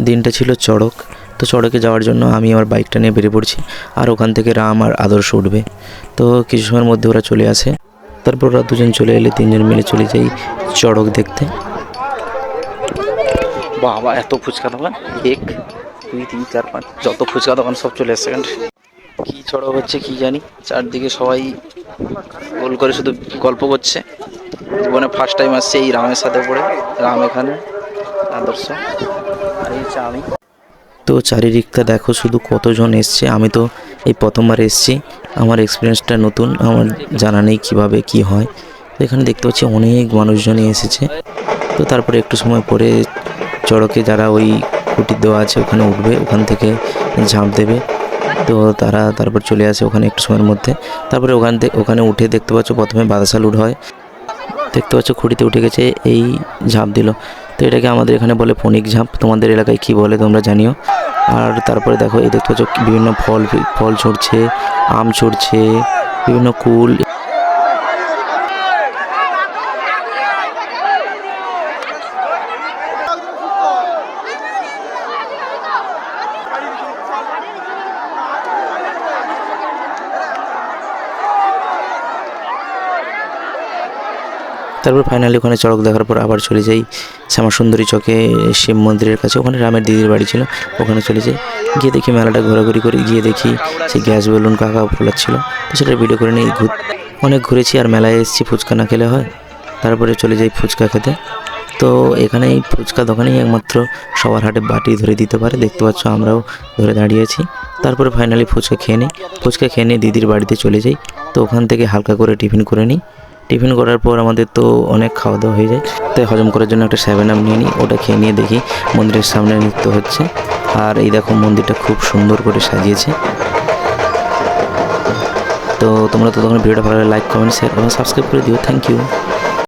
দিনটা ছিল চড়ক। তো চড়কে যাওয়ার জন্য আমি আমার বাইকটা নিয়ে বেরিয়ে পড়ছি, আর ওখান থেকে রাম আর আদর্শ উঠবে। তো কিছু সময়ের মধ্যে ওরা চলে আসে। তারপর ওরা দুজন চলে এলে তিনজন মিলে চলে যাই চড়ক দেখতে। বাবা, এত ফুচকা দোকান! 1 2 3 4 5 যত ফুচকা দোকান সব চলে এসছে। কি চড়ক হচ্ছে কি জানি, চারদিকে সবাই গোল করে শুধু গল্প করছে। জীবনে ফার্স্ট টাইম আসছে এই রামের সাথে পড়ে। রাম এখানে, আদর্শ, আর এই হচ্ছে আমি। তো চারিদিকটা দেখো শুধু কতজন এসছে। আমি তো এই প্রথমবার এসছি, আমার এক্সপিরিয়েন্সটা নতুন, আমার জানা নেই কীভাবে কি হয়। তো এখানে দেখতে পাচ্ছি অনেক মানুষজনই এসেছে। তো তারপরে একটু সময় পরে চড়কে যারা ওই খুঁটি দেওয়া আছে ওখানে উঠবে, ওখান থেকে ঝাঁপ দেবে। তো তারা তারপর চলে আসে ওখানে একটু সময়ের মধ্যে। তারপরে ওখানে উঠে দেখতে পাচ্ছ প্রথমে বাতাসা লুট হয়, দেখতে পাচ্ছ খুঁটিতে উঠে গেছে, এই ঝাঁপ দিল। তো এটাকে আমাদের এখানে বলে ফণিক ঝাঁপ, তোমাদের এলাকায় কি বলে তোমরা জানিও। আর তারপরে দেখো এই দেখতে পাচ্ছ বিভিন্ন ফল ছড়ছে, আম ছড়ছে, বিভিন্ন কুল। তারপর ফাইনালি ওখানে চড়ক দেখার পর আবার চলে যাই শ্যামাসুন্দরী চকে শিব মন্দিরের কাছে। ওখানে রামের দিদির বাড়ি ছিল, ওখানে চলে যাই। গিয়ে দেখি মেলাটা ঘোরাঘুরি করে, গিয়ে দেখি সেই গ্যাস বেলুন কাকা ফোলাচ্ছিল। তো সেটা ভিডিও করে নিয়ে অনেক ঘুরেছি, আর মেলায় এসেছি, ফুচকা না খেলে হয়। তারপরে চলে যাই ফুচকা খেতে। তো এখানে এই ফুচকা দোকানেই একমাত্র সবার হাটে বাটি ধরে দিতে পারে, দেখতে পাচ্ছ আমরাও ধরে দাঁড়িয়েছি। তারপরে ফাইনালি ফুচকা খেয়ে নিয়ে দিদির বাড়িতে চলে যাই। তো ওখান থেকে হালকা করে টিফিন করে নিই। টিফিন করার পর আমাদের তো অনেক খাওয়া দাওয়া হয়ে যায়, তাই হজম করার জন্য একটা 7 আপ নিয়ে নিই। ওটা খেয়ে নিয়ে দেখি মন্দিরের সামনে নৃত্য হচ্ছে। আর এই দেখো মন্দিরটা খুব সুন্দর করে সাজিয়েছে। তো তোমরা তো তখন ভিডিওটা ভালো লাগে লাইক কমেন্ট শেয়ার এবং সাবস্ক্রাইব করে দিও। Thank you.